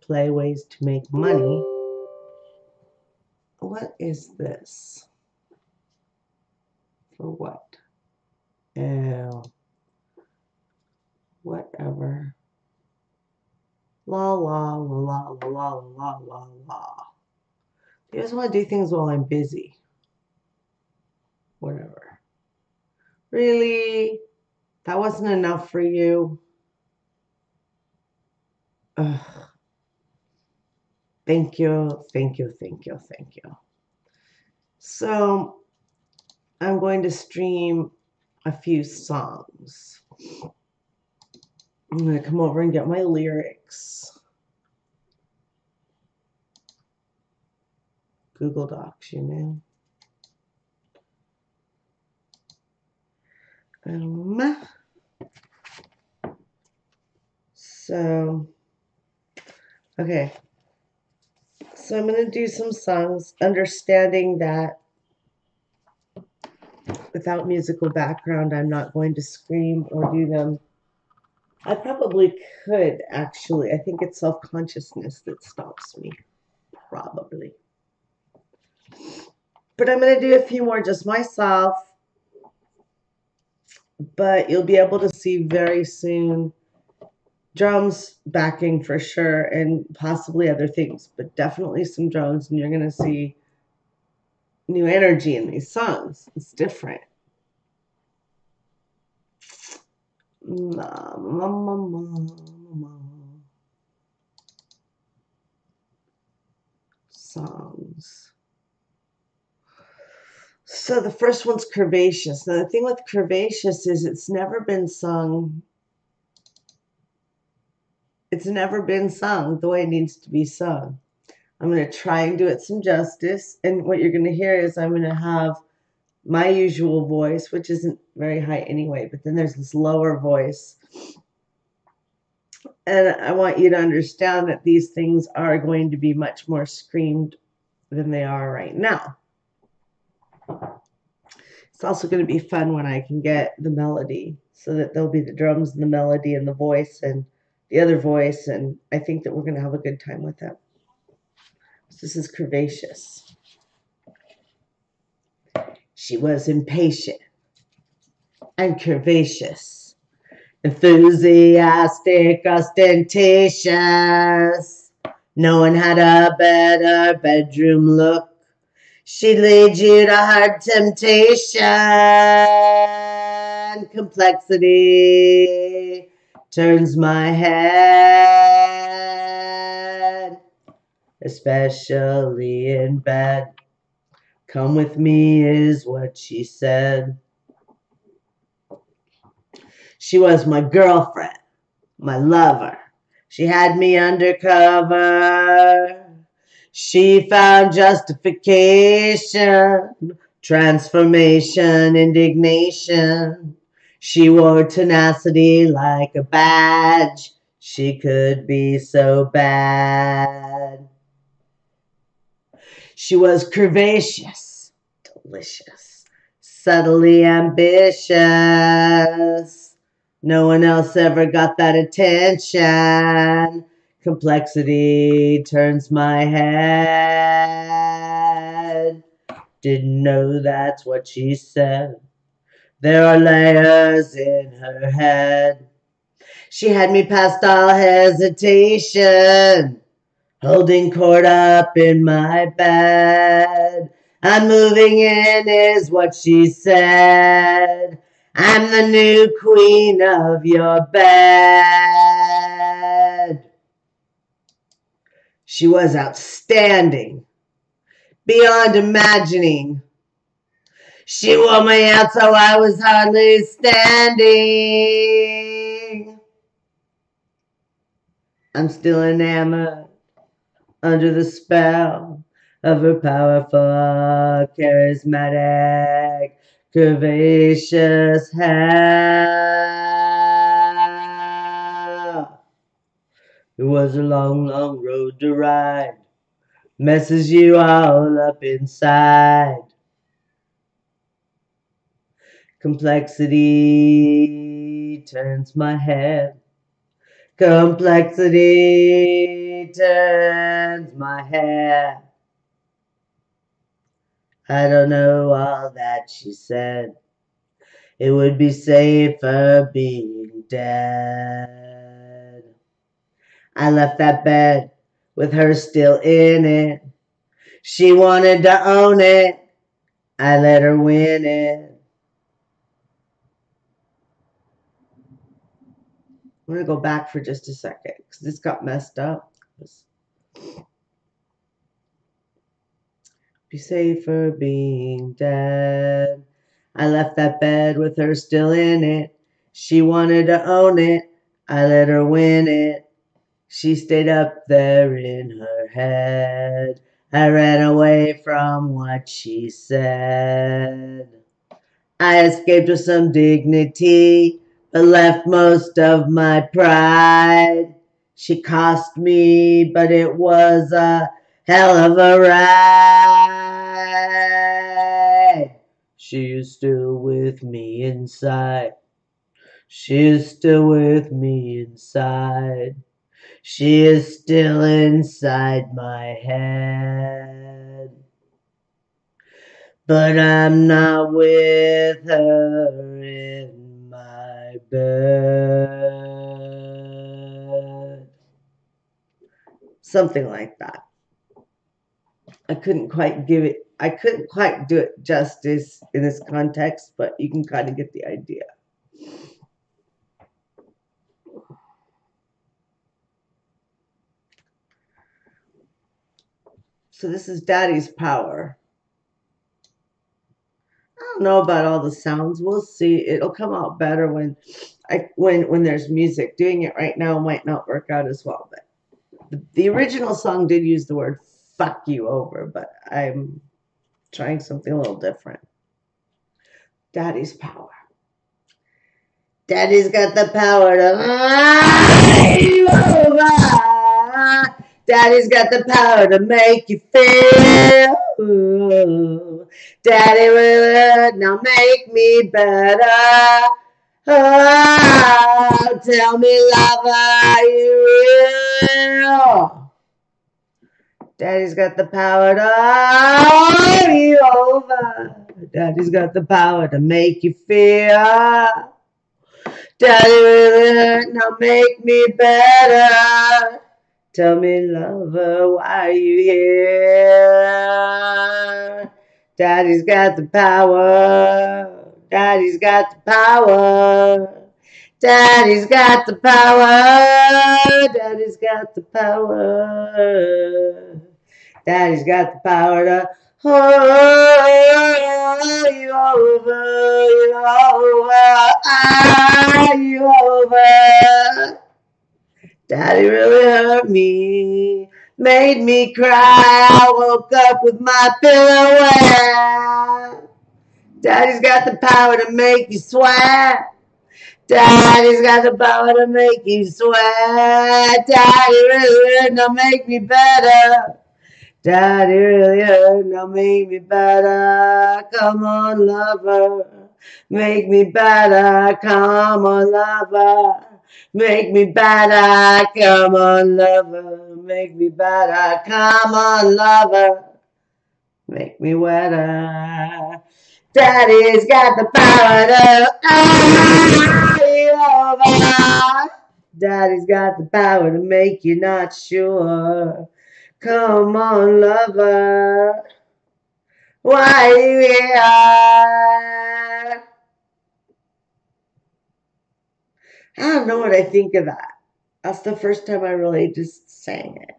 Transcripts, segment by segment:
play ways to make money. What is this? For what? Ew. Whatever. La la la la la la la la la. You just want to do things while I'm busy. Whatever. Really? That wasn't enough for you? Ugh. Thank you, thank you, thank you, thank you. So, I'm going to stream a few songs. I'm going to come over and get my lyrics. Google Docs, you know. So, okay. So I'm going to do some songs, understanding that without musical background, I'm not going to scream or do them. I probably could, actually. I think it's self-consciousness that stops me. Probably. But I'm going to do a few more just myself. But you'll be able to see very soon drums backing for sure, and possibly other things, but definitely some drums, and you're going to see new energy in these songs. It's different. Songs. So the first one's Curvaceous. Now the thing with Curvaceous is it's never been sung. It's never been sung the way it needs to be sung. I'm going to try and do it some justice. And what you're going to hear is I'm going to have my usual voice, which isn't very high anyway, but then there's this lower voice. And I want you to understand that these things are going to be much more screamed than they are right now. It's also going to be fun when I can get the melody, so that there'll be the drums and the melody and the voice and the other voice, and I think that we're going to have a good time with it. So this is Curvaceous. She was impatient and curvaceous, enthusiastic, ostentatious. No one had a better bedroom look. She'd lead you to hard temptation. Complexity turns my head, especially in bed. Come with me is what she said. She was my girlfriend, my lover. She had me undercover. She found justification, transformation, indignation. She wore tenacity like a badge. She could be so bad. She was curvaceous, delicious, subtly ambitious. No one else ever got that attention. Complexity turns my head. Didn't know that's what she said. There are layers in her head. She had me past all hesitation, holding court up in my bed. I'm moving in is what she said. I'm the new queen of your bed. She was outstanding, beyond imagining. She wore me out so I was hardly standing. I'm still enamored, under the spell of her powerful, charismatic, curvaceous hair. It was a long, long road to ride. Messes you all up inside. Complexity turns my head. Complexity turns my hair. I don't know all that she said. It would be safer being dead. I left that bed with her still in it. She wanted to own it. I let her win it. I'm going to go back for just a second because this got messed up. Be safer being dead. I left that bed with her still in it. She wanted to own it. I let her win it. She stayed up there in her head. I ran away from what she said. I escaped with some dignity, but left most of my pride. She cost me, but it was a hell of a ride. She is still with me inside. She is still with me inside. She is still inside my head. But I'm not with her in my bed. Something like that. I couldn't quite do it justice in this context, but you can kind of get the idea. So this is Daddy's Power. I don't know about all the sounds. We'll see. It'll come out better when there's music. Doing it right now might not work out as well. But the original song did use the word "fuck you" over, but I'm trying something a little different. Daddy's Power. Daddy's got the power to over. Daddy's got the power to make you feel. Ooh. Daddy will now make me better. Oh, tell me, lover, you will. Daddy's got the power to hold you over. Daddy's got the power to make you feel. Daddy will now make me better. Tell me, lover, why are you here? Daddy's got the power. Daddy's got the power. Daddy's got the power. Daddy's got the power. Daddy's got the power to hold you over, you over. Daddy really hurt me, made me cry. I woke up with my pillow wet. Daddy's got the power to make you sweat. Daddy's got the power to make you sweat. Daddy really hurt, now make me better. Daddy really hurt, now make me better. Come on, lover, make me better. Come on, lover, make me better. Come on, lover, make me better. Come on, lover, make me wetter. Daddy's got the power to over. Daddy's got the power to make you not sure. Come on, lover, why are you here? I don't know what I think of that. That's the first time I really just sang it.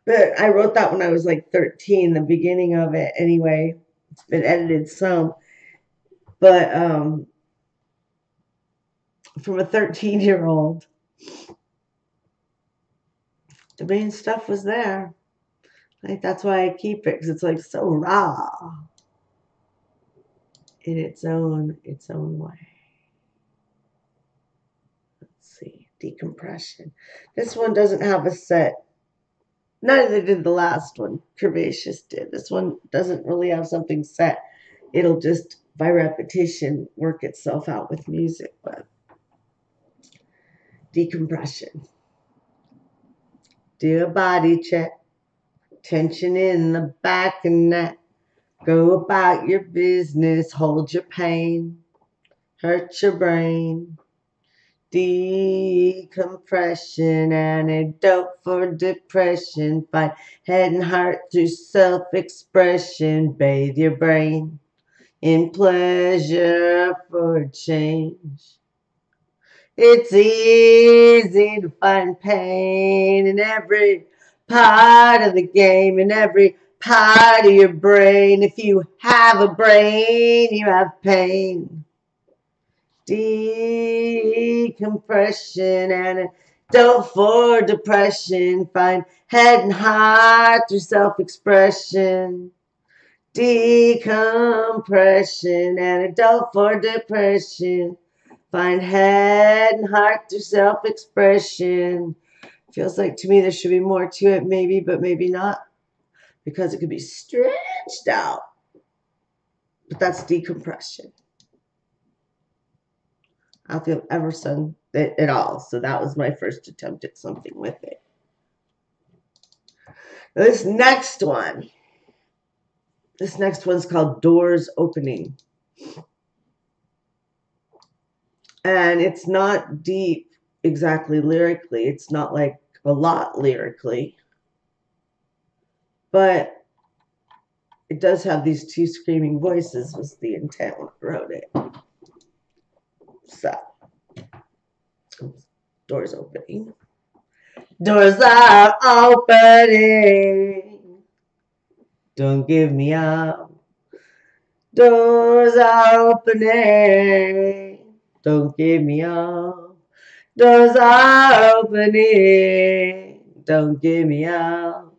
But I wrote that when I was like 13, the beginning of it anyway. It's been edited some. But from a 13-year-old, the main stuff was there. I think that's why I keep it, because it's like so raw in its own way. Let's see, decompression. This one doesn't have a set. Neither did the last one. Curvaceous did. This one doesn't really have something set. It'll just, by repetition, work itself out with music. But decompression. Do a body check. Tension in the back and neck. Go about your business. Hold your pain. Hurt your brain. Decompression, antidote for depression. Find head and heart through self-expression. Bathe your brain in pleasure for change. It's easy to find pain in every part of the game, in every part of your brain. If you have a brain, you have pain. Decompression, antidote for depression. Find head and heart through self-expression. Decompression, antidote for depression. Find head and heart through self-expression. Feels like to me there should be more to it, maybe, but maybe not, because it could be stretched out. But that's decompression. I don't think I've ever sung it at all, so that was my first attempt at something with it. This next one's called Doors Opening. And it's not deep exactly lyrically. It's not like a lot lyrically. But it does have these two screaming voices was the intent when I wrote it. So, doors opening. Doors are opening. Don't give me up. Doors are opening. Don't give me up. Doors are opening. Don't give me up.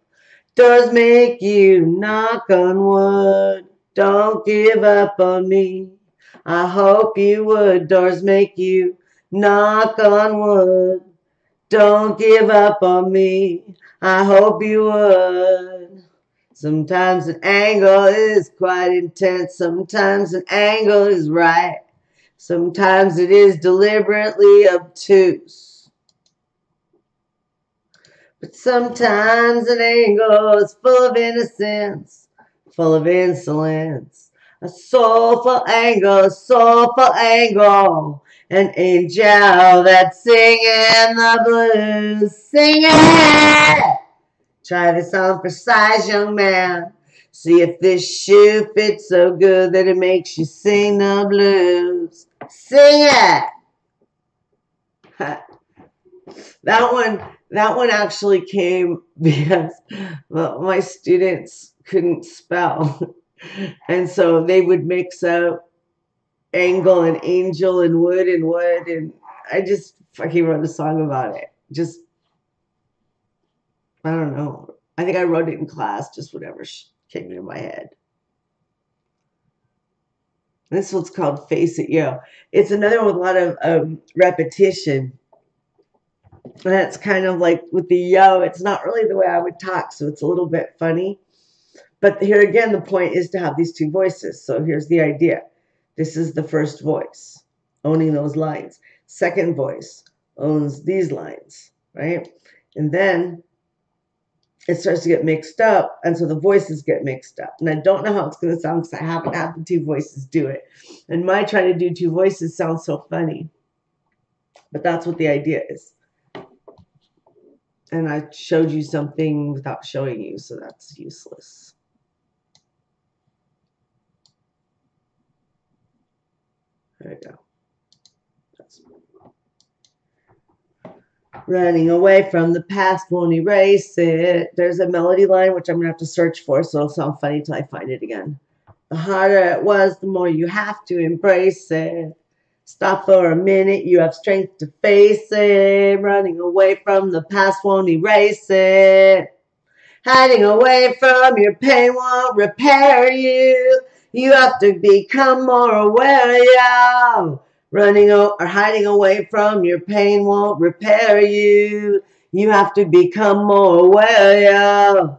Doors make you knock on wood. Don't give up on me. I hope you would. Doors make you knock on wood. Don't give up on me. I hope you would. Sometimes an angle is quite intense. Sometimes an angle is right. Sometimes it is deliberately obtuse. But sometimes an angle is full of innocence, full of insolence. A soulful angle, an angel that's singing the blues. Sing it! Try this on for size, young man. See if this shoe fits so good that it makes you sing the blues. Sing it! That one actually came because my students couldn't spell. And so they would mix up angle and angel and wood. And I just fucking wrote a song about it. Just, I don't know. I think I wrote it in class, just whatever came into my head. This one's called Face It Yo. It's another one with a lot of repetition. And that's kind of like with the yo, it's not really the way I would talk, so it's a little bit funny. But here again, the point is to have these two voices. So here's the idea. This is the first voice, owning those lines. Second voice owns these lines, right? And then it starts to get mixed up, and so the voices get mixed up. And I don't know how it's going to sound because I haven't had the two voices do it. And my trying to do two voices sounds so funny. But that's what the idea is. And I showed you something without showing you, so that's useless. There we go. Running away from the past won't erase it. There's a melody line, which I'm going to have to search for, so it'll sound funny till I find it again. The harder it was, the more you have to embrace it. Stop for a minute, you have strength to face it. Running away from the past won't erase it. Hiding away from your pain won't repair you. You have to become more aware, yeah. Running or hiding away from your pain won't repair you. You have to become more aware, yeah.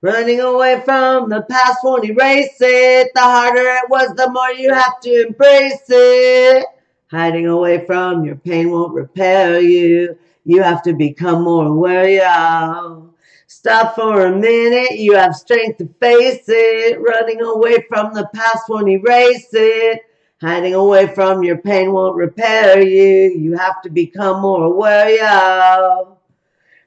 Running away from the past won't erase it. The harder it was, the more you have to embrace it. Hiding away from your pain won't repair you. You have to become more aware, yo. Stop for a minute, you have strength to face it. Running away from the past won't erase it. Hiding away from your pain won't repair you. You have to become more aware, yo.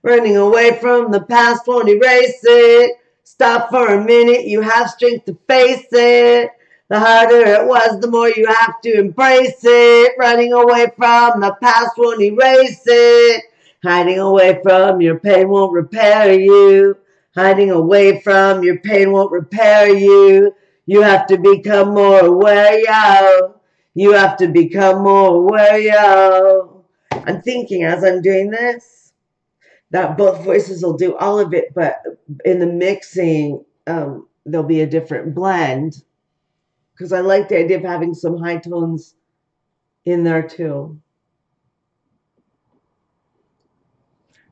Running away from the past won't erase it. Stop for a minute, you have strength to face it. The harder it was, the more you have to embrace it. Running away from the past won't erase it. Hiding away from your pain won't repair you. Hiding away from your pain won't repair you. You have to become more aware, yo. You have to become more aware, yo. I'm thinking as I'm doing this that both voices will do all of it, but in the mixing, there'll be a different blend because I like the idea of having some high tones in there too.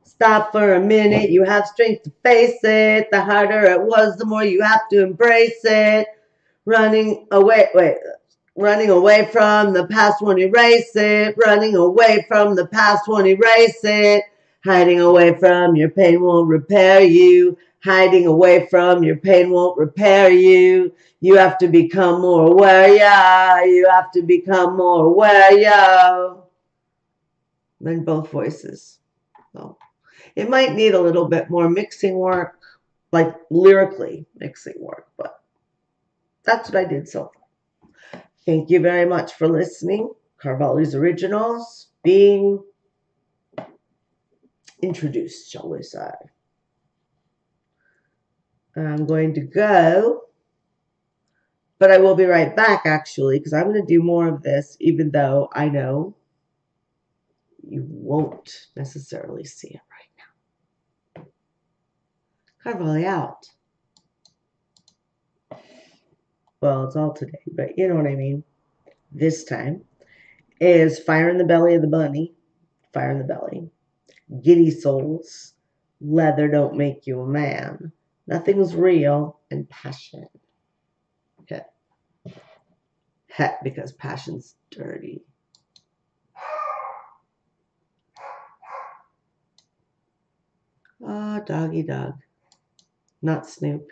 Stop for a minute, you have strength to face it. The harder it was, the more you have to embrace it. Running away from the past won't erase it. Running away from the past won't erase it. Hiding away from your pain won't repair you. Hiding away from your pain won't repair you. You have to become more aware, yo. You have to become more aware, yo. Then both voices. So it might need a little bit more mixing work, like lyrically mixing work, but that's what I did so far. Thank you very much for listening. Karvaly's Originals being introduced, shall we say. I'm going to go, but I will be right back actually, because I'm going to do more of this, even though I know you won't necessarily see it right now. Karvaly out. Well, it's all today, but you know what I mean. This time is Fire in the Belly of the Bunny. Fire in the Belly. Giddy Souls. Leather don't make you a man. Nothing's real, and passion. Okay. Heck, because passion's dirty. Oh, doggy dog. Not Snoop.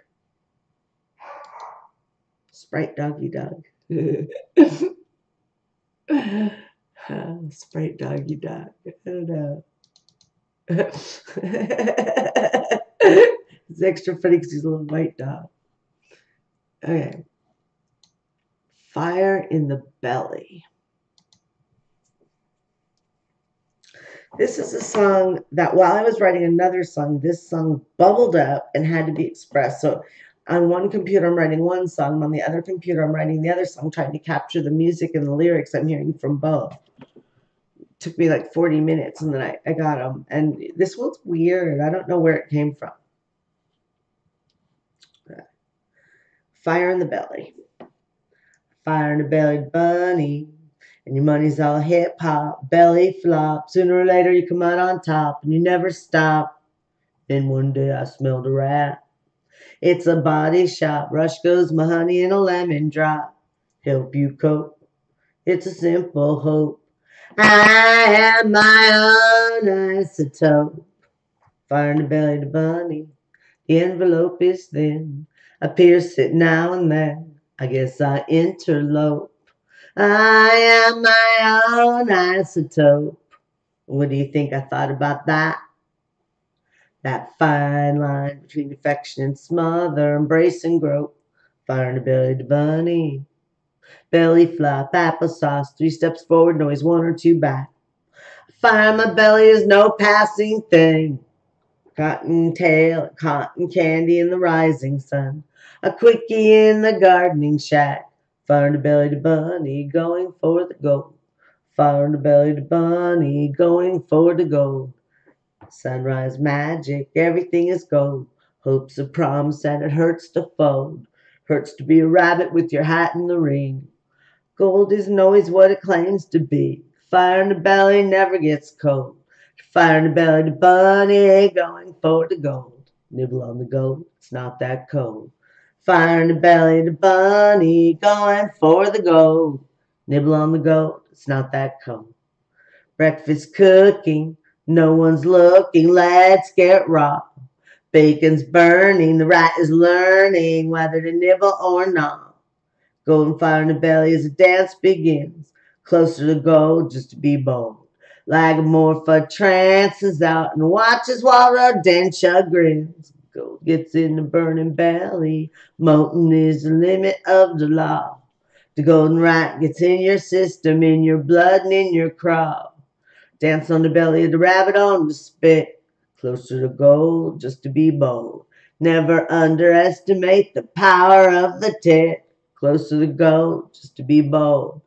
Sprite doggy dog. Sprite doggy dog. I don't know. It's extra funny because he's a little white dog. Okay. Fire in the Belly. This is a song that while I was writing another song, this song bubbled up and had to be expressed. So on one computer, I'm writing one song. On the other computer, I'm writing the other song, trying to capture the music and the lyrics I'm hearing from both. It took me like 40 minutes, and then I got them. And this one's weird. I don't know where it came from. Fire in the Belly. Fire in the belly, bunny. And your money's all hip-hop, belly flop. Sooner or later you come out on top, and you never stop. Then one day I smelled a rat. It's a body shop. Rush goes my honey in a lemon drop. Help you cope. It's a simple hope. I have my own isotope. Fire in the belly of the bunny. The envelope is thin. I pierce it now and then. I guess I interlope. I am my own isotope. What do you think I thought about that? That fine line between affection and smother, embrace and grope. Fire in the belly of the bunny. Belly flop, applesauce, 3 steps forward, noise 1 or 2 back. Fire in my belly is no passing thing. Cottontail, cotton candy in the rising sun. A quickie in the gardening shack. Fire in the belly of the bunny, going for the gold. Fire in the belly of the bunny, going for the gold. Sunrise magic, everything is gold. Hope's a promise and it hurts to fold. Hurts to be a rabbit with your hat in the ring. Gold isn't always what it claims to be. Fire in the belly never gets cold. Fire in the belly of the bunny, going for the gold. Nibble on the gold, it's not that cold. Fire in the belly of the bunny, going for the gold. Nibble on the gold, it's not that cold. Breakfast cooking, No one's looking, let's get raw. Bacon's burning, the rat is learning whether to nibble or not. Golden fire in the belly as the dance begins. Closer to gold, just to be bold. Lagomorpha trances out and watches while Rodentia grins. Gold gets in the burning belly. Molten is the limit of the law. The golden rat gets in your system, in your blood and in your crop. Dance on the belly of the rabbit on the spit. Closer to gold, just to be bold. Never underestimate the power of the tit. Closer to gold, just to be bold.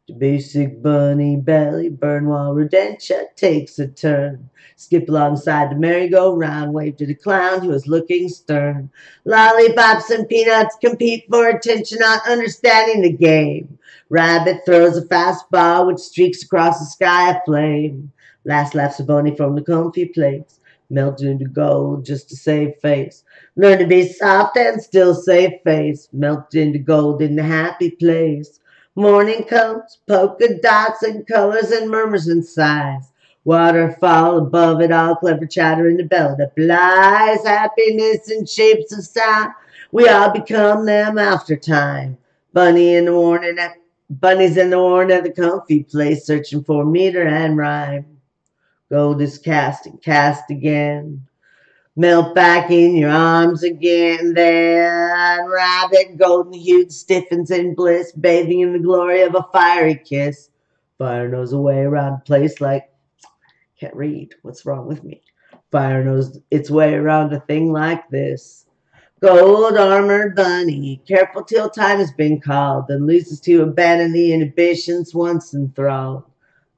The basic bunny belly burn while Rodentia takes a turn. Skip alongside the merry-go-round, wave to the clown who is looking stern. Lollipops and peanuts compete for attention, not understanding the game. Rabbit throws a fastball which streaks across the sky aflame. Last laughs a bunny from the comfy place, melted into gold just to save face. Learn to be soft and still save face, melted into gold in the happy place. Morning comes, polka dots and colors and murmurs and sighs. Waterfall above it all, clever chatter in the bell that flies. Happiness in shapes of sound, we all become them after time. Bunnies in the warning at the comfy place, searching for meter and rhyme. Gold is cast and cast again. Melt back in your arms again, then rabbit, golden hued, stiffens in bliss, bathing in the glory of a fiery kiss. Fire knows a way around a place like, can't read, what's wrong with me? Fire knows its way around a thing like this. Gold armored bunny, careful till time has been called, then loses to abandon the inhibitions once enthralled.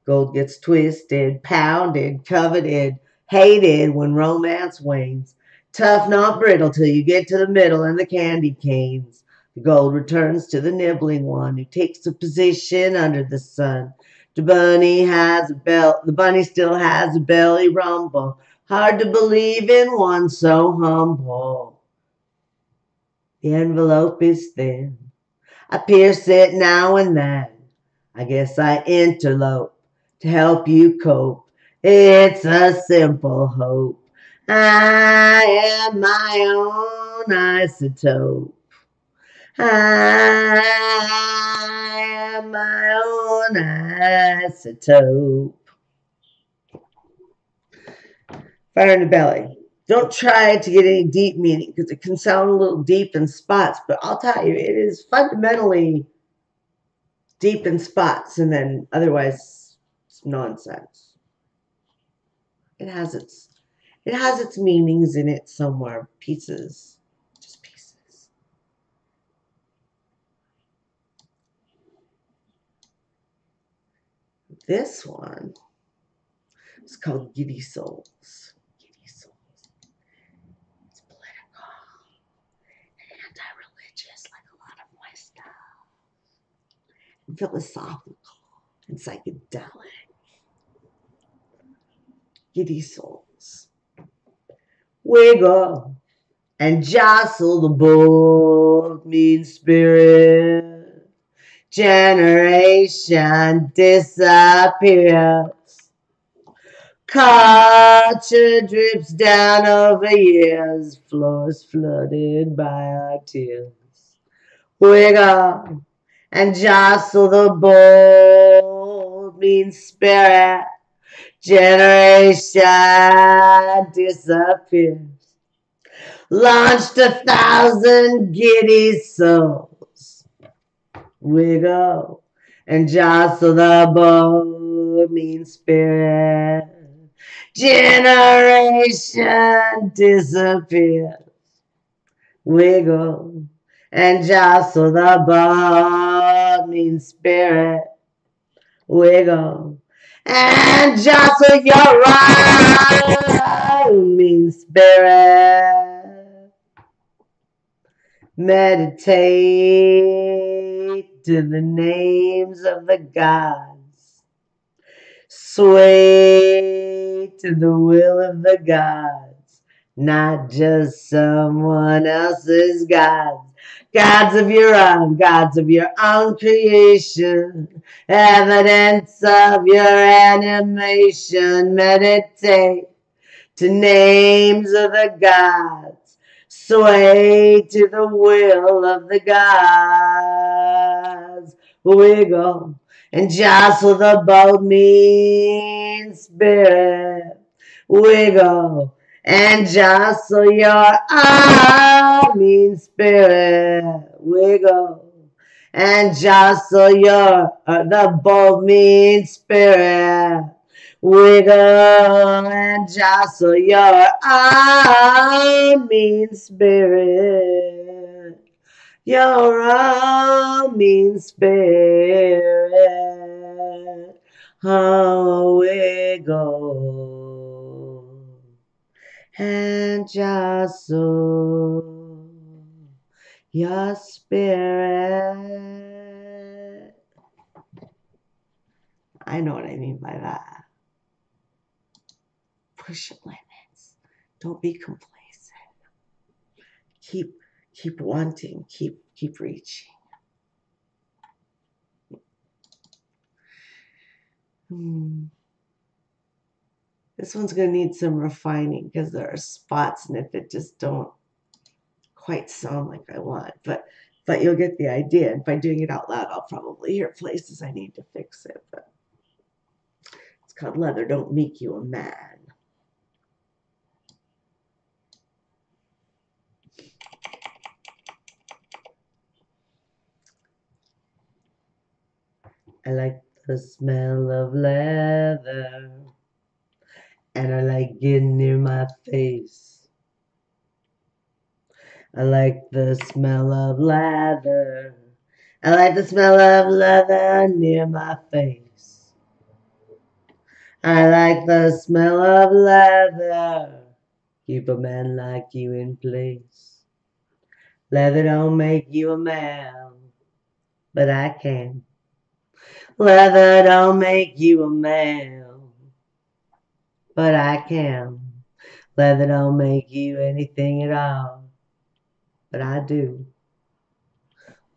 Gold gets twisted, pounded, coveted, hated when romance wanes. Tough, not brittle, till you get to the middle and the candy canes. The gold returns to the nibbling one who takes a position under the sun. The bunny still has a belly rumble. Hard to believe in one so humble. The envelope is thin. I pierce it now and then. I guess I interlope to help you cope. It's a simple hope. I am my own isotope. I am my own isotope. Fire in the belly. Don't try to get any deep meaning because it can sound a little deep in spots, but I'll tell you, it is fundamentally deep in spots, and then otherwise it's nonsense. It has its meanings in it somewhere, pieces, just pieces. This one is called Giddy Souls. Giddy Souls. It's political and anti-religious, like a lot of my stuff. And philosophical and psychedelic. Giddy Souls. Wiggle and jostle the bold, mean spirit. Generation disappears. Culture drips down over years, floors flooded by our tears. Wiggle and jostle the bold, mean spirit. Generation disappears. Launched 1,000 giddy souls. Wiggle and jostle the bold, mean spirit. Generation disappears. Wiggle and jostle the bold, mean spirit. Wiggle and jostle your own mean spirit. Meditate to the names of the gods. Sway to the will of the gods. not just someone else's gods. Gods of your own, gods of your own creation, evidence of your animation. Meditate to names of the gods, sway to the will of the gods. Wiggle and jostle the bold mean spirit. Wiggle and jostle your mean spirit. Wiggle and jostle your the bold mean spirit. Wiggle and jostle your mean spirit. Your mean spirit. Oh, wiggle and jostle your spirit. I know what I mean by that. Push your limits. Don't be complacent. Keep wanting. Keep reaching. This one's going to need some refining because there are spots in it that just don't quite sound like I want. But you'll get the idea. And by doing it out loud, I'll probably hear places I need to fix it. But it's called Leather Don't Make You a Man. I like the smell of leather, and I like getting near my face. I like the smell of leather. I like the smell of leather near my face. I like the smell of leather. Keep a man like you in place. Leather don't make you a man, but I can. Leather don't make you a man, but I can. Leather don't make you anything at all, but I do.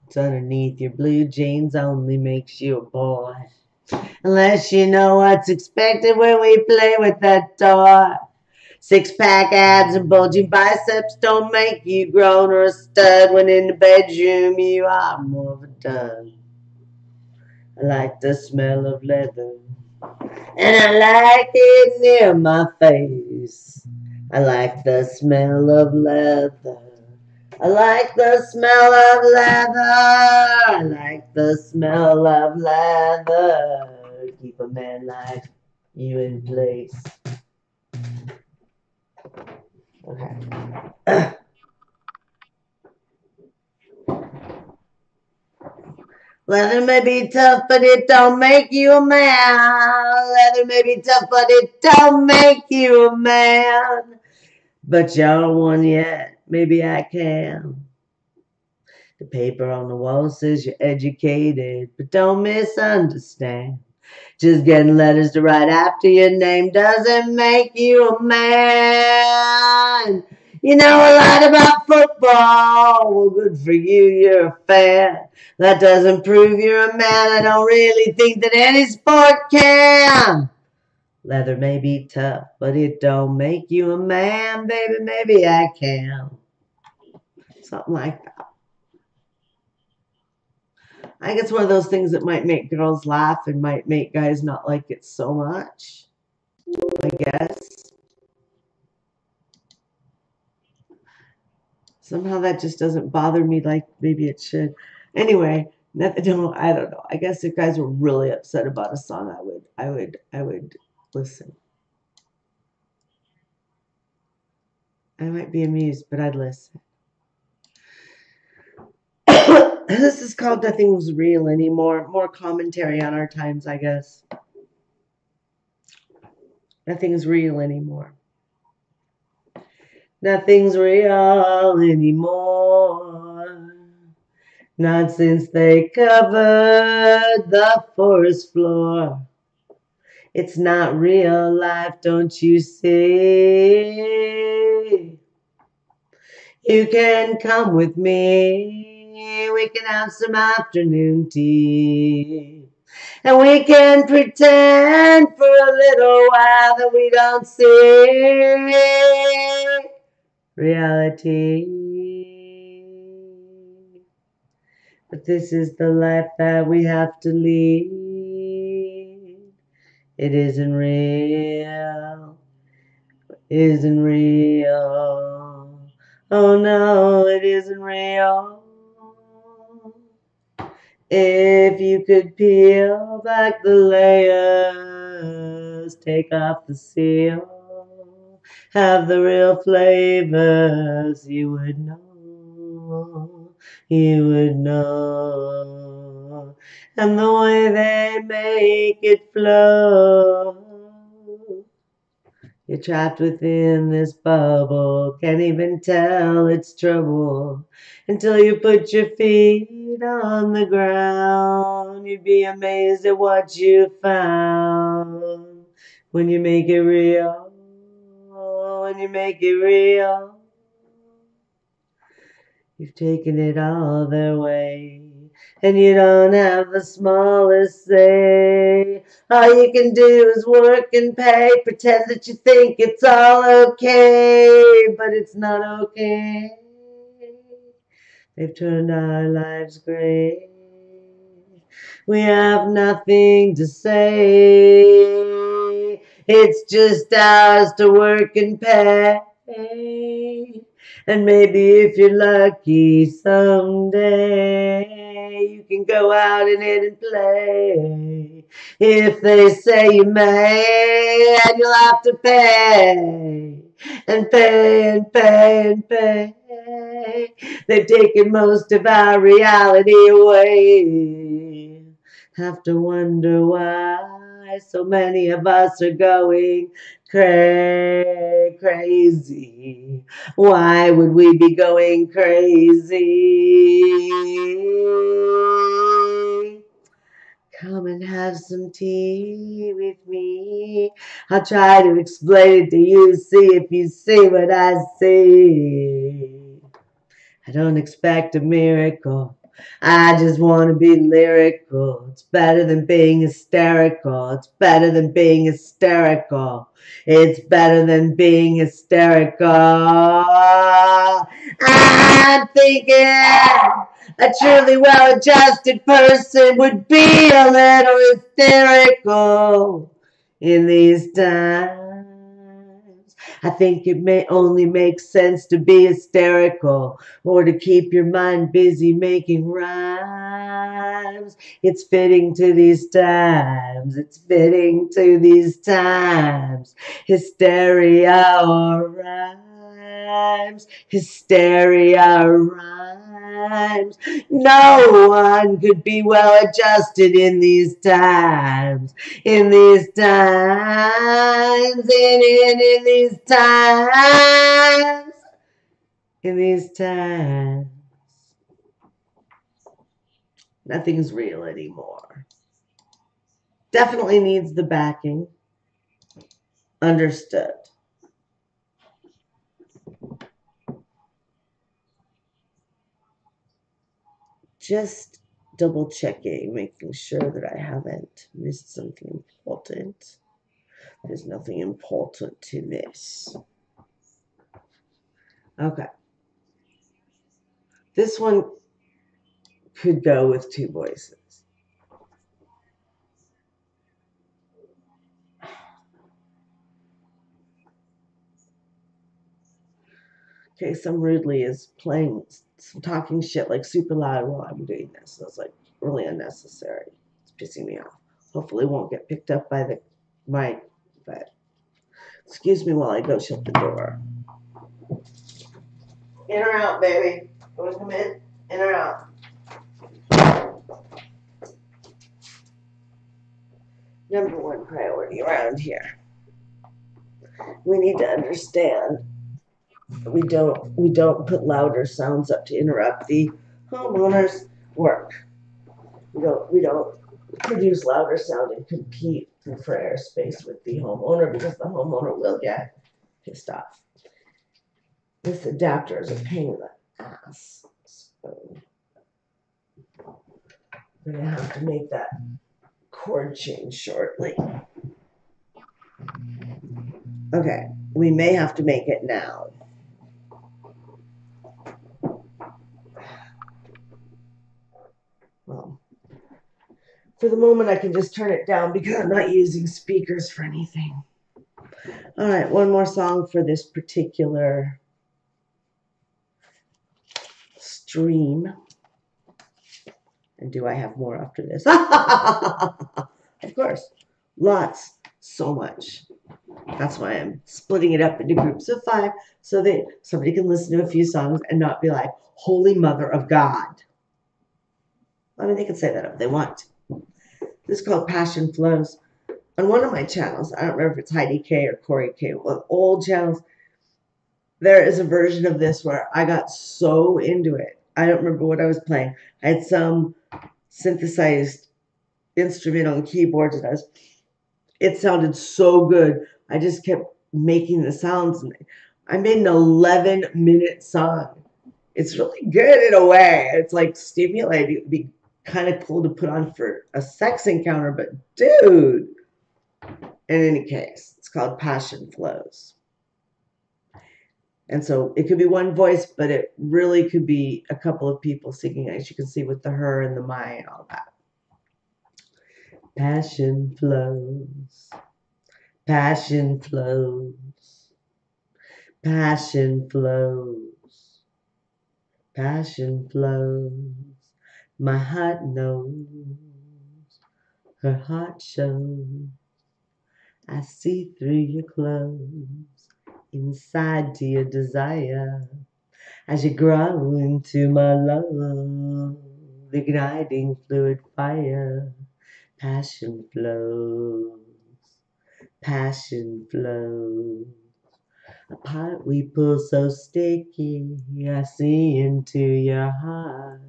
What's underneath your blue jeans only makes you a boy. Unless you know what's expected when we play with that toy. Six-pack abs and bulging biceps don't make you grown or a stud. When in the bedroom you are more of a dud. I like the smell of leather, and I like it near my face. I like the smell of leather. I like the smell of leather. I like the smell of leather. Keep a man like you in place. Okay. Leather may be tough, but it don't make you a man. Leather may be tough, but it don't make you a man. But you're one yet. Maybe I can. The paper on the wall says you're educated, but don't misunderstand. Just getting letters to write after your name doesn't make you a man. You know a lot about football. Well, good for you, you're a fan. That doesn't prove you're a man. I don't really think that any sport can. Leather may be tough, but it don't make you a man, baby. Maybe I can. Something like that. I think it's one of those things that might make girls laugh and might make guys not like it so much, I guess. Somehow that just doesn't bother me like maybe it should. Anyway, I don't know. I guess if guys were really upset about a song, I would listen. I might be amused, but I'd listen. This is called Nothing's Real Anymore. More commentary on our times, I guess. Nothing's real anymore. Nothing's real anymore. Not since they covered the forest floor. It's not real life, don't you see? You can come with me. We can have some afternoon tea. And we can pretend for a little while that we don't see reality. But this is the life that we have to lead. It isn't real. Isn't real. Oh no, it isn't real. If you could peel back the layers, take off the seal, have the real flavors, you would know, you would know. And the way they make it flow. You're trapped within this bubble, can't even tell it's trouble until you put your feet on the ground. You'd be amazed at what you found when you make it real, when you make it real. You've taken it all their way, and you don't have the smallest say. All you can do is work and pay, pretend that you think it's all okay, but it's not okay. They've turned our lives gray. We have nothing to say. It's just ours to work and pay. And maybe if you're lucky someday, you can go out in it and play. If they say you may, and you'll have to pay. And pay and pay and pay. They've taken most of our reality away. Have to wonder why so many of us are going crazy. Why would we be going crazy? Come and have some tea with me. I'll try to explain it to you, see if you see what I see. I don't expect a miracle. I just want to be lyrical. It's better than being hysterical. It's better than being hysterical. It's better than being hysterical. I'm thinking a truly well-adjusted person would be a little hysterical in these times. I think it may only make sense to be hysterical or to keep your mind busy making rhymes. It's fitting to these times. It's fitting to these times. Hysteria or rhymes. Hysteria rhymes. No one could be well adjusted in these times. In these times. In these times. In these times. Nothing's real anymore. Definitely needs the backing. Understood. Just double checking, making sure that I haven't missed something important. There's nothing important to miss. Okay. This one could go with two voices. Okay, some rudely is playing some talking shit like super loud while I'm doing this. So it's like really unnecessary. It's pissing me off. Hopefully it won't get picked up by the mic, but excuse me while I go shut the door. In or out, baby? Want to come in or out? Number one priority around here. We need to understand we don't put louder sounds up to interrupt the homeowner's work. We don't produce louder sound and compete for airspace with the homeowner because the homeowner will get pissed off. This adapter is a pain in the ass. So I'm going to have to make that cord change shortly. Okay, we may have to make it now. Well, for the moment, I can just turn it down because I'm not using speakers for anything. All right, one more song for this particular stream. And do I have more after this? Of course, lots, so much. That's why I'm splitting it up into groups of 5 so that somebody can listen to a few songs and not be like, Holy Mother of God. I mean, they can say that if they want. This is called Passion Flows. On one of my channels, I don't remember if it's Heidi K or Corey K, on old channels, there is a version of this where I got so into it. I don't remember what I was playing. I had some synthesized instrument on keyboards, and it sounded so good. I just kept making the sounds. I made an 11-minute song. It's really good in a way. It's like stimulating. It would be kind of cool to put on for a sex encounter, but dude. In any case, it's called Passion Flows. And so it could be one voice, but it really could be a couple of people singing, as you can see with the her and the my and all that. Passion flows, passion flows, passion flows, passion flows. My heart knows, her heart shows. I see through your clothes, inside to your desire. As you grow into my love, igniting fluid fire. Passion flows, passion flows. Apart we pull so sticky, I see into your heart.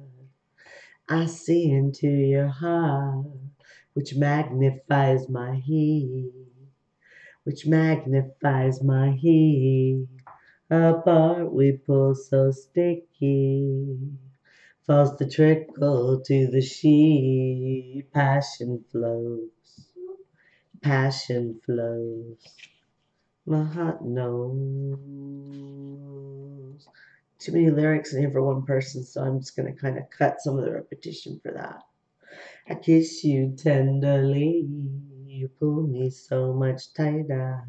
I see into your heart, which magnifies my heat, which magnifies my heat. Apart we pull so sticky, falls the trickle to the sheet. Passion flows, passion flows. My heart knows. Too many lyrics in here for one person, so I'm just going to kind of cut some of the repetition for that. I kiss you tenderly, you pull me so much tighter,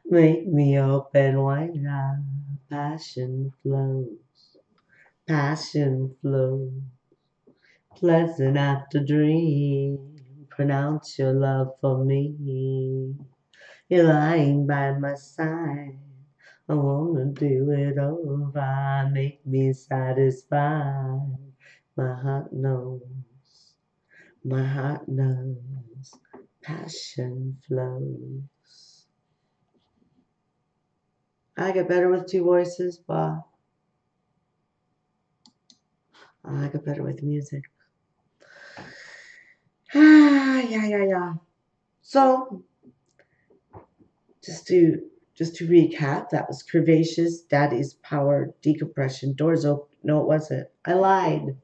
make me open wider. Passion flows, passion flows, pleasant after dream. Pronounce your love for me. You're lying by my side. I wanna do it over. Make me satisfied. My heart knows. My heart knows. Passion flows. I get better with 2 voices, but I get better with music. Yeah. So, just to recap, that was Curvaceous, Daddy's Power, Decompression, Doors Open. No, it wasn't. I lied.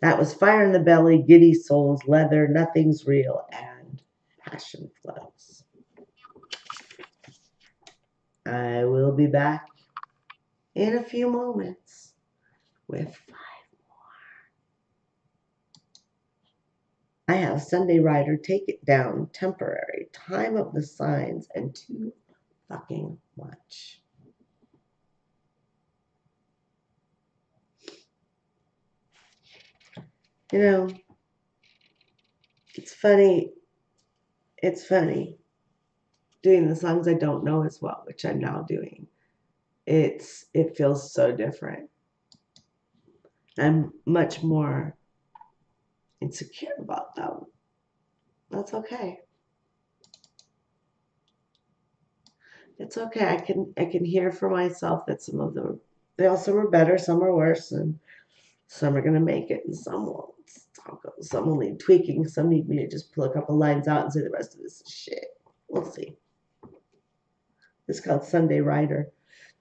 That was Fire in the Belly, Giddy Souls, Leather, Nothing's Real, and Passion Flows. I will be back in a few moments with 5 more. I have Sunday Rider, Take It Down, Temporary, Time of the Signs, and Too Fucking Much. You know, it's funny doing the songs I don't know as well, which I'm now doing. It feels so different. I'm much more insecure about them. That's okay. It's okay. I can hear for myself that some of them, some are better, some are worse, and some are gonna make it, and some won't. Some will need tweaking. Some need me to just pull a couple lines out and say the rest of this is shit. We'll see. It's called Sunday Rider.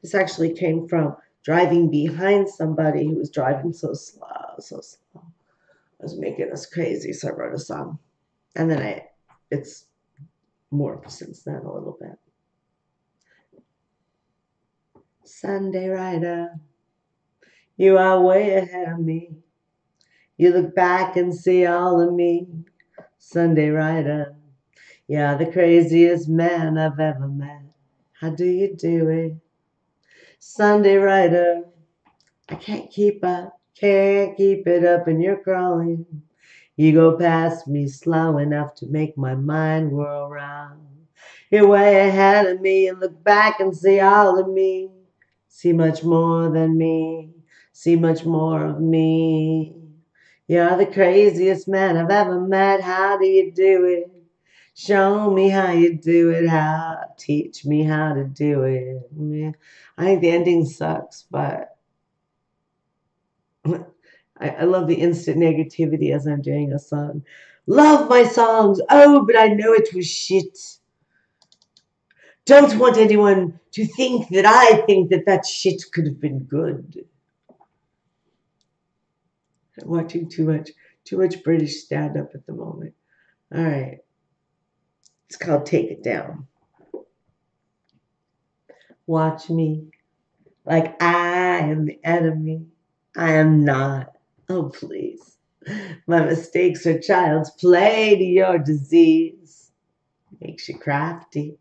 This actually came from driving behind somebody who was driving so slow, so slow. It was making us crazy, so I wrote a song. And then it's more since then a little bit. Sunday rider, you are way ahead of me. You look back and see all of me. Sunday rider, you're the craziest man I've ever met. How do you do it? Sunday rider, I can't keep it up, and you're crawling. You go past me slow enough to make my mind whirl round. You're way ahead of me, and look back and see all of me. See much more than me, see much more of me. You're the craziest man I've ever met. How do you do it? Show me how you do it. Teach me how to do it. Yeah. I think the ending sucks, but I love the instant negativity as I'm doing a song. Love my songs. Oh, but I know it was shit. Don't want anyone to think that I think that shit could have been good. I'm watching too much British stand-up at the moment. All right. It's called Take It Down. Watch me like I am the enemy. I am not. Oh, please. My mistakes are child's play to your disease. Makes you crafty.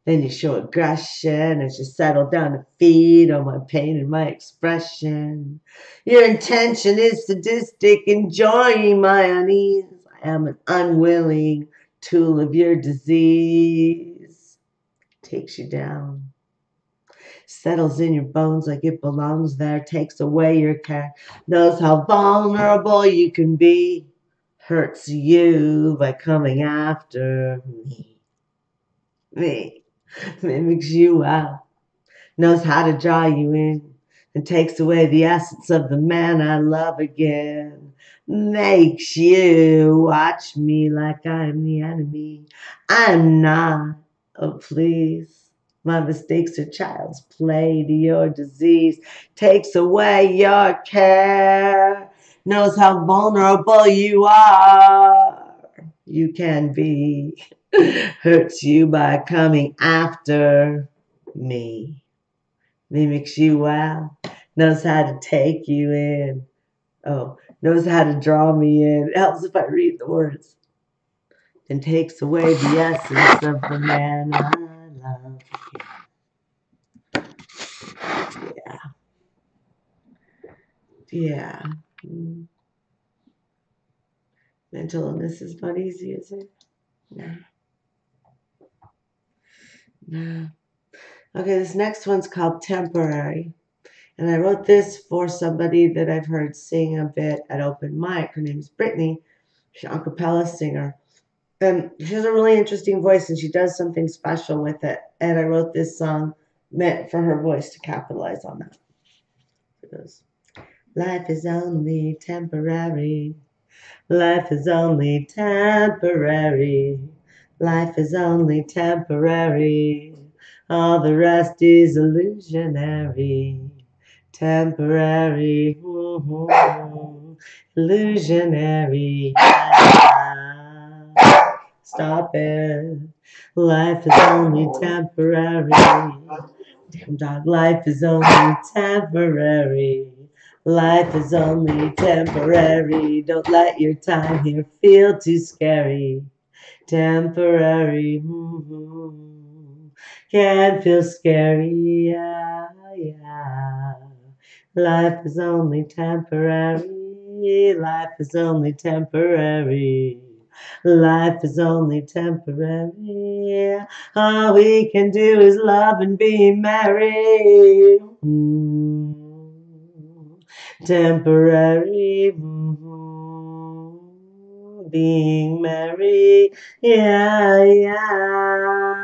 Then you show aggression as you settle down to feed on my pain and my expression. Your intention is sadistic, enjoying my unease. I am an unwilling tool of your disease. Takes you down. Settles in your bones like it belongs there. Takes away your care. Knows how vulnerable you can be. Hurts you by coming after me. Me. Mimics you out, knows how to draw you in, and takes away the essence of the man I love again. Makes you watch me like I'm the enemy. I'm not. Oh, please. My mistakes are child's play to your disease. Takes away your care. Knows how vulnerable you are. You can be. Hurts you by coming after me. Mimics you well. Knows how to take you in. Oh, knows how to draw me in. It helps if I read the words. And takes away the essence of the man I love. Yeah. Yeah. Mental illness is not easy, is it? No. No. Okay, this next one's called Temporary. And I wrote this for somebody that I've heard sing a bit at open mic. Her name's Brittany. She's an a cappella singer. And she has a really interesting voice, and she does something special with it. And I wrote this song meant for her voice to capitalize on that. It goes, life is only temporary. Life is only temporary. Life is only temporary. All the rest is illusionary. Temporary. Illusionary. Stop it. Life is only temporary. Damn dog, life is only temporary. Life is only temporary. Don't let your time here feel too scary. Temporary. Can feel scary. Yeah, yeah. Life is only temporary. Life is only temporary. Life is only temporary. All we can do is love and be merry. Temporary. Being merry. Yeah, yeah.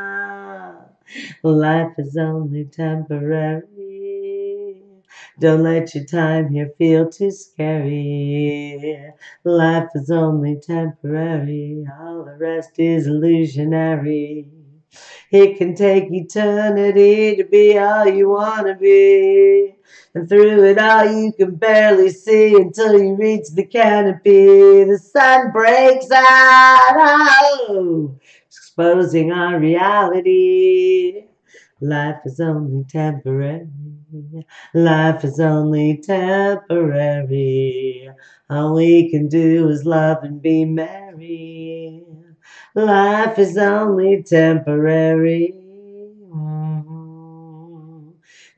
Life is only temporary. Don't let your time here feel too scary. Life is only temporary. All the rest is illusionary. It can take eternity to be all you want to be. And through it all you can barely see until you reach the canopy. The sun breaks out, oh, exposing our reality. Life is only temporary. Life is only temporary. All we can do is love and be merry. Life is only temporary.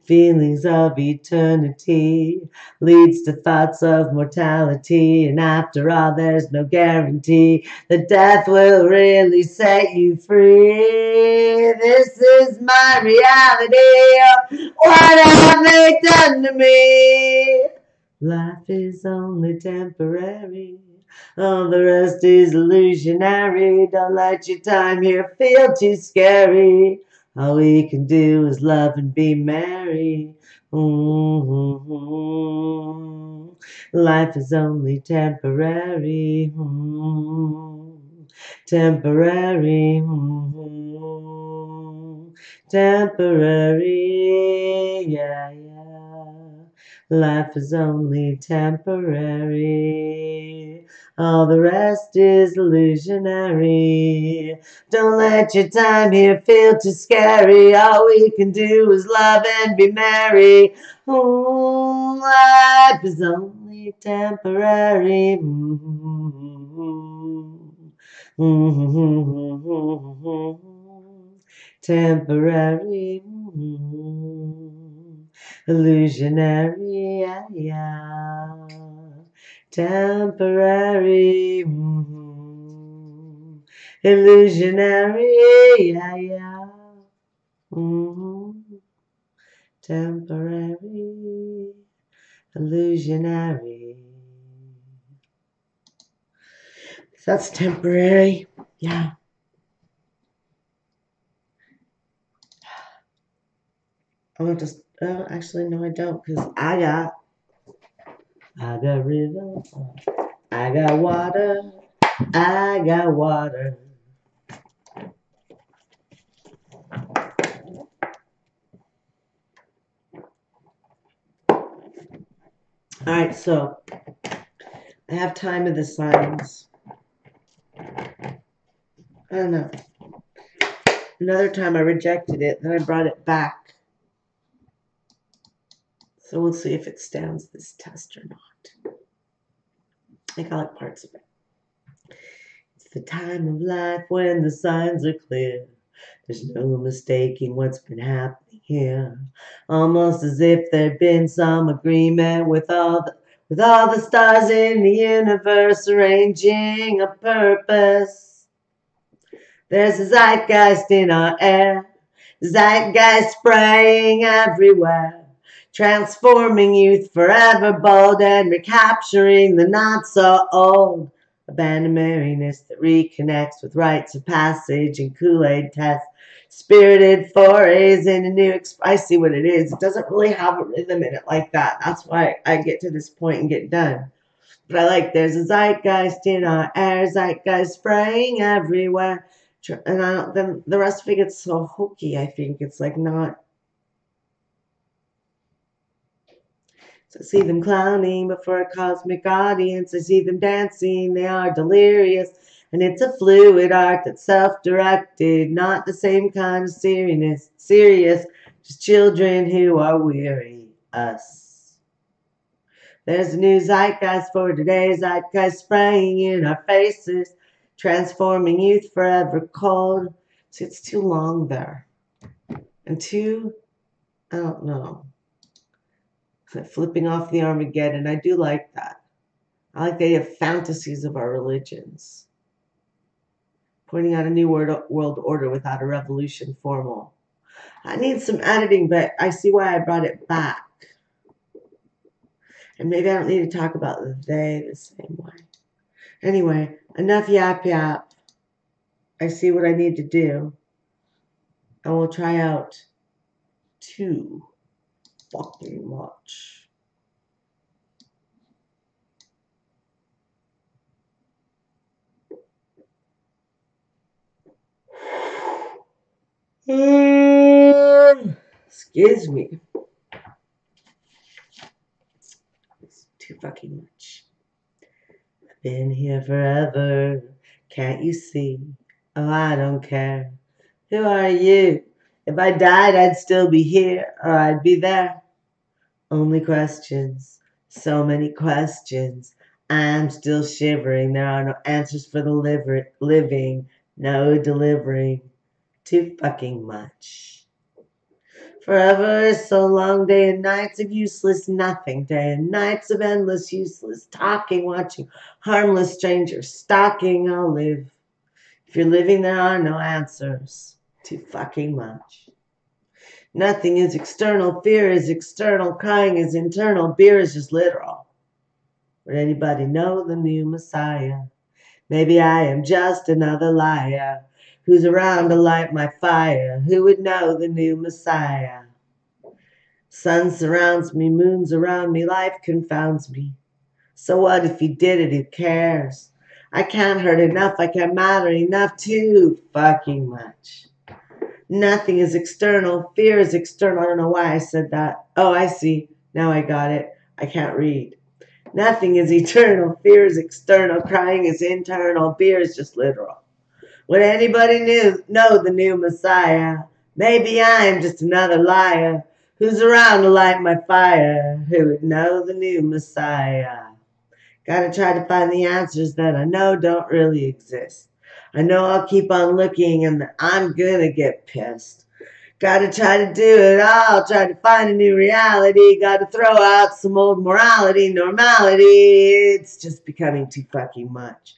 Feelings of eternity leads to thoughts of mortality. And after all, there's no guarantee that death will really set you free. This is my reality. What have they done to me? Life is only temporary. All the rest is illusionary. Don't let your time here feel too scary. All we can do is love and be merry. Mm-hmm. Life is only temporary. Mm-hmm. Temporary. Mm-hmm. Temporary. Yeah, yeah. Life is only temporary. All the rest is illusionary. Don't let your time here feel too scary. All we can do is love and be merry. Life is only temporary. Temporary. Illusionary, yeah, yeah. Temporary, illusionary, yeah, yeah. Temporary, illusionary. That's temporary, yeah. I'm gonna just, actually, no, I don't, because I got river, I got water, I got water. All right, so I have time of the signs. I don't know. Another time I rejected it, then I brought it back. So we'll see if it stands this test or not. I think I like parts of it. It's the time of life when the signs are clear. There's no mistaking what's been happening here. Almost as if there'd been some agreement with all the stars in the universe arranging a purpose. There's a zeitgeist in our air, zeitgeist spraying everywhere, transforming youth forever bold and recapturing the not so old. A band of merriness that reconnects with rites of passage and Kool-Aid tests, spirited forays into new. I see what it is. It doesn't really have a rhythm in it like that. That's why I get to this point and get done. But I like, there's a zeitgeist in our air, zeitgeist spraying everywhere. And then the rest of it gets so hokey, I think. It's like not. So I see them clowning before a cosmic audience. I see them dancing. They are delirious. And it's a fluid art that's self-directed, not the same kind of serious, just children who are weary. Us. There's a new zeitgeist for today, zeitgeist spraying in our faces, transforming youth forever cold. See, it's too long there. And too, I don't know, flipping off the Armageddon. I do like that. I like the idea of fantasies of our religions. Pointing out a new world order without a revolution formal. I need some editing, but I see why I brought it back. And maybe I don't need to talk about they the same way. Anyway, enough yap yap. I see what I need to do. And we'll try out too fucking much. Excuse me. It's too fucking much. I've been here forever. Can't you see? Oh, I don't care. Who are you? If I died, I'd still be here, or I'd be there. Only questions. So many questions. I'm still shivering. There are no answers for the living. No delivering. Too fucking much. Forever is so long, day and nights of useless nothing, day and nights of endless useless talking, watching harmless strangers stalking. I'll live. If you're living, there are no answers. Too fucking much. Nothing is external, fear is external, crying is internal, beer is just literal. Would anybody know the new Messiah? Maybe I am just another liar who's around to light my fire. Who would know the new Messiah? Sun surrounds me, moons around me, life confounds me. So what if he did it? Who cares? I can't hurt enough, I can't matter enough, too fucking much. Nothing is external, fear is external. I don't know why I said that. Oh, I see. Now I got it. I can't read. Nothing is eternal, fear is external, crying is internal, beer is just literal. Would anybody know the new Messiah? Maybe I'm just another liar who's around to light my fire. Who would know the new Messiah? Gotta try to find the answers that I know don't really exist. I know I'll keep on looking and that I'm gonna get pissed. Gotta try to do it all, try to find a new reality. Gotta throw out some old morality, normality. It's just becoming too fucking much.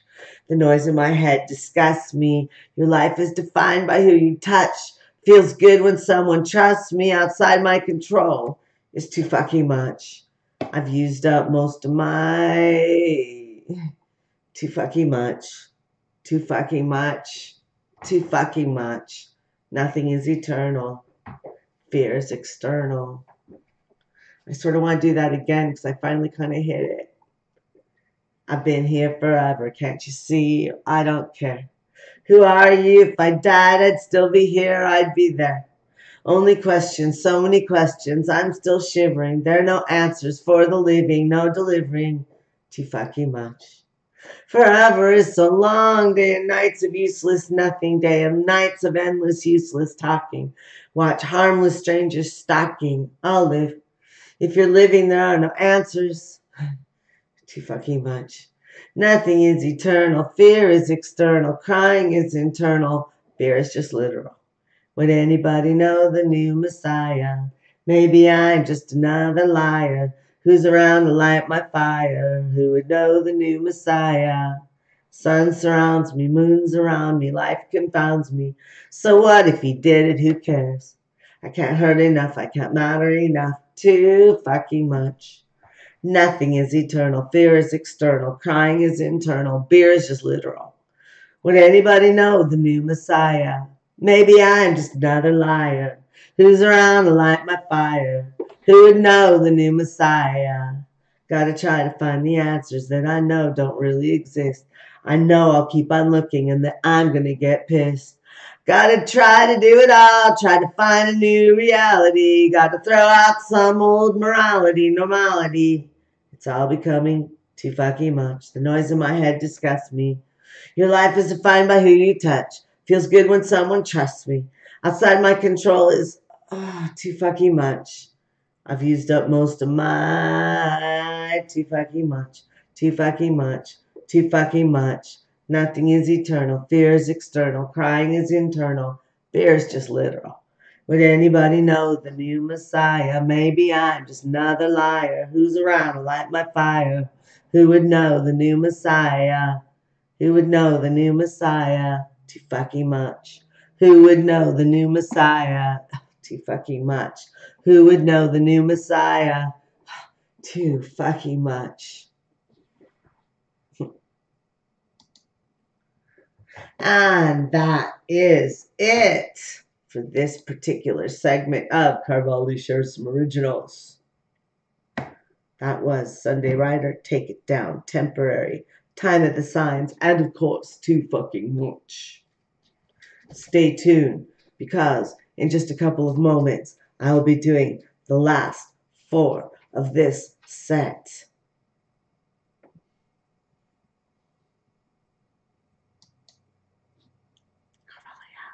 The noise in my head disgusts me. Your life is defined by who you touch. Feels good when someone trusts me outside my control. It's too fucking much. I've used up most of my... Too fucking much. Too fucking much. Too fucking much. Nothing is eternal. Fear is external. I sort of want to do that again because I finally kind of hit it. I've been here forever. Can't you see? I don't care. Who are you? If I died, I'd still be here. I'd be there. Only questions, so many questions. I'm still shivering. There are no answers for the living, no delivering. Too fucking much. Forever is so long, day and nights of useless nothing, day and nights of endless useless talking. Watch harmless strangers stalking. I'll live. If you're living, there are no answers. Too fucking much. Nothing is eternal. Fear is external. Crying is internal. Fear is just literal. Would anybody know the new Messiah? Maybe I'm just another liar who's around to light my fire. Who would know the new Messiah? Sun surrounds me, moons around me, life confounds me. So what if he did it? Who cares? I can't hurt enough, I can't matter enough. Too fucking much. Nothing is eternal, fear is external, crying is internal, beer is just literal. Would anybody know the new Messiah? Maybe I'm just another liar who's around to light my fire. Who would know the new Messiah? Gotta try to find the answers that I know don't really exist. I know I'll keep on looking and that I'm gonna get pissed. Gotta try to do it all, try to find a new reality. Gotta throw out some old morality, normality. It's all becoming too fucking much. The noise in my head disgusts me. Your life is defined by who you touch. Feels good when someone trusts me. Outside my control is too fucking much. I've used up most of my too fucking much. Too fucking much. Too fucking much. Nothing is eternal. Fear is external. Crying is internal. Fear is just literal. Would anybody know the new Messiah? Maybe I'm just another liar who's around to light my fire. Who would know the new Messiah? Who would know the new Messiah? Too fucking much. Who would know the new Messiah? Too fucking much. Who would know the new Messiah? Too fucking much. And that is it for this particular segment of Karvaly shares some originals. That was Sunday Rider, Take It Down, Temporary, Time at the Signs, and of course, Too Fucking Much. Stay tuned because in just a couple of moments, I will be doing the last 4 of this set.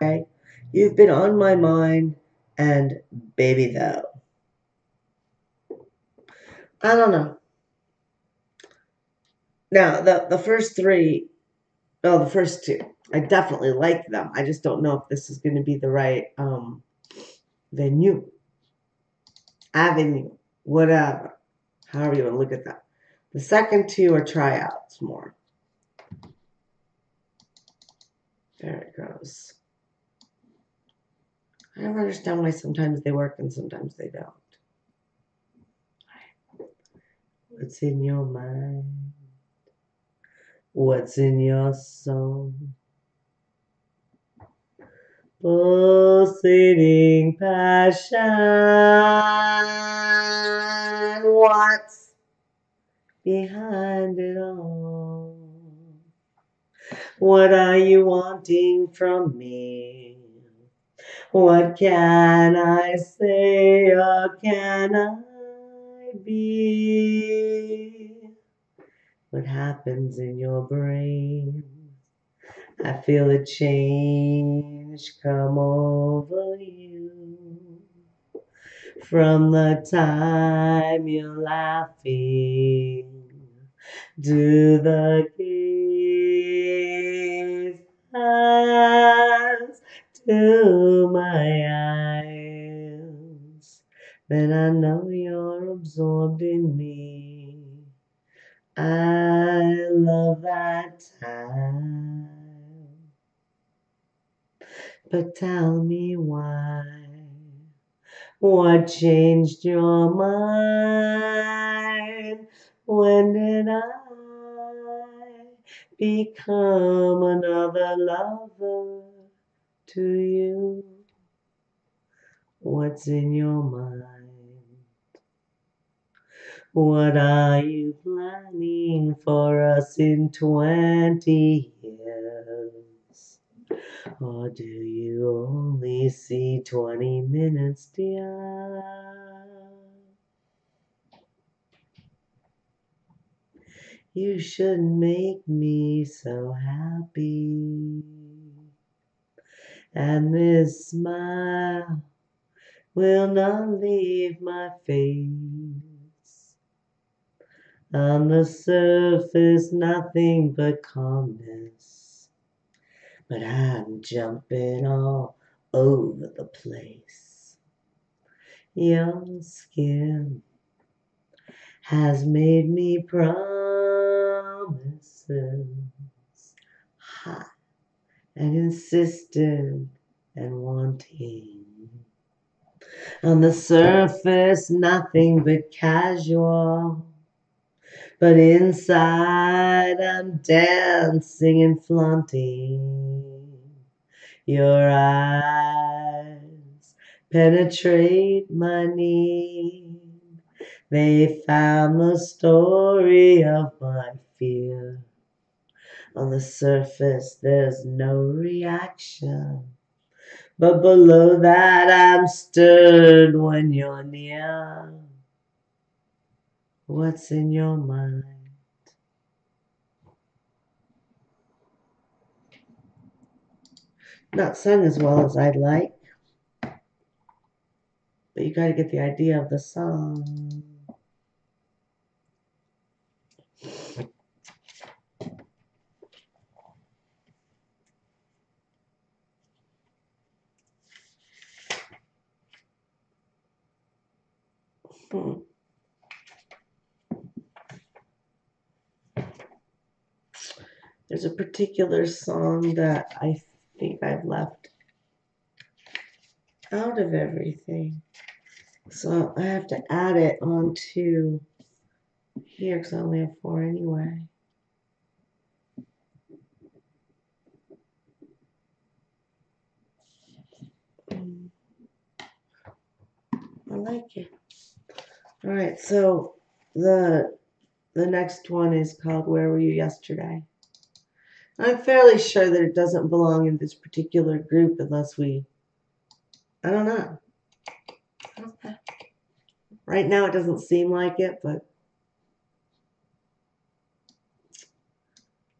Okay, you've been on my mind, and baby though, I don't know. Now the first 3, oh, the first 2, I definitely like them. I just don't know if this is going to be the right venue, avenue, whatever, however you want to look at that. The second 2 are tryouts more. There it goes. I don't understand why sometimes they work and sometimes they don't. What's in your mind? What's in your soul? Pulsating passion. What's behind it all? What are you wanting from me? What can I say or can I be? What happens in your brain? I feel a change come over you. From the time you're laughing to the gaze eyes to my eyes, then I know you're absorbed in me. I love that time. But tell me why. What changed your mind? When did I become another lover to you? What's in your mind? What are you planning for us in 20 years? Or do you only see 20 minutes, dear? You should make me so happy. And this smile will not leave my face. On the surface, nothing but calmness. But I'm jumping all over the place. Your skin has made me promises, hot and insistent and wanting. On the surface, nothing but casual. But inside, I'm dancing and flaunting. Your eyes penetrate my need. They found the story of my fear. On the surface, there's no reaction. But below that, I'm stirred when you're near. What's in your mind? Not sung as well as I'd like, but you got to get the idea of the song. There's a particular song that I think I've left out of everything. So I have to add it onto here because I only have 4 anyway. I like it. All right, so the next one is called Where Were You Yesterday? I'm fairly sure that it doesn't belong in this particular group unless we I don't know. Right now it doesn't seem like it, but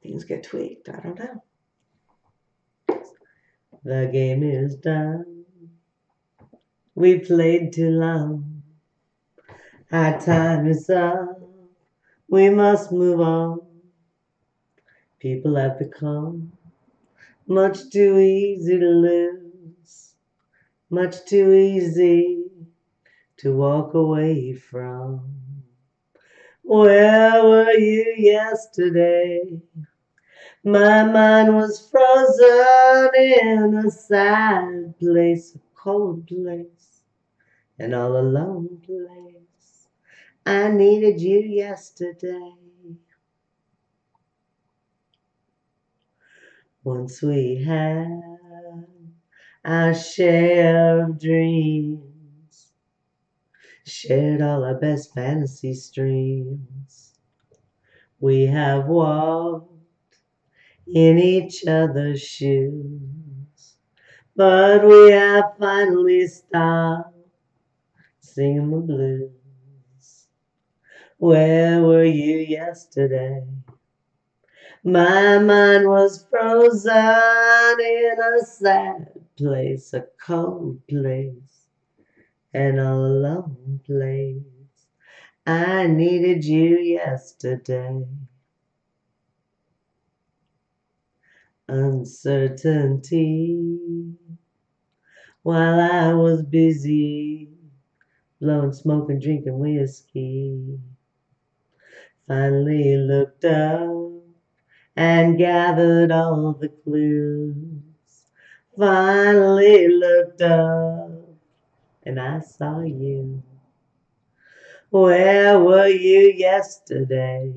things get tweaked. I don't know. The game is done. We played too long. Our time is up. We must move on. People have become much too easy to lose. Much too easy to walk away from. Where were you yesterday? My mind was frozen in a sad place, a cold place, an all alone place. I needed you yesterday. Once we had our share of dreams, shared all our best fantasy streams. We have walked in each other's shoes, but we have finally stopped singing the blues. Where were you yesterday? My mind was frozen in a sad place, a cold place, an all alone place. I needed you yesterday. Uncertainty while I was busy blowing smoke and drinking whiskey. Finally looked up and gathered all the clues. Finally looked up and I saw you. Where were you yesterday?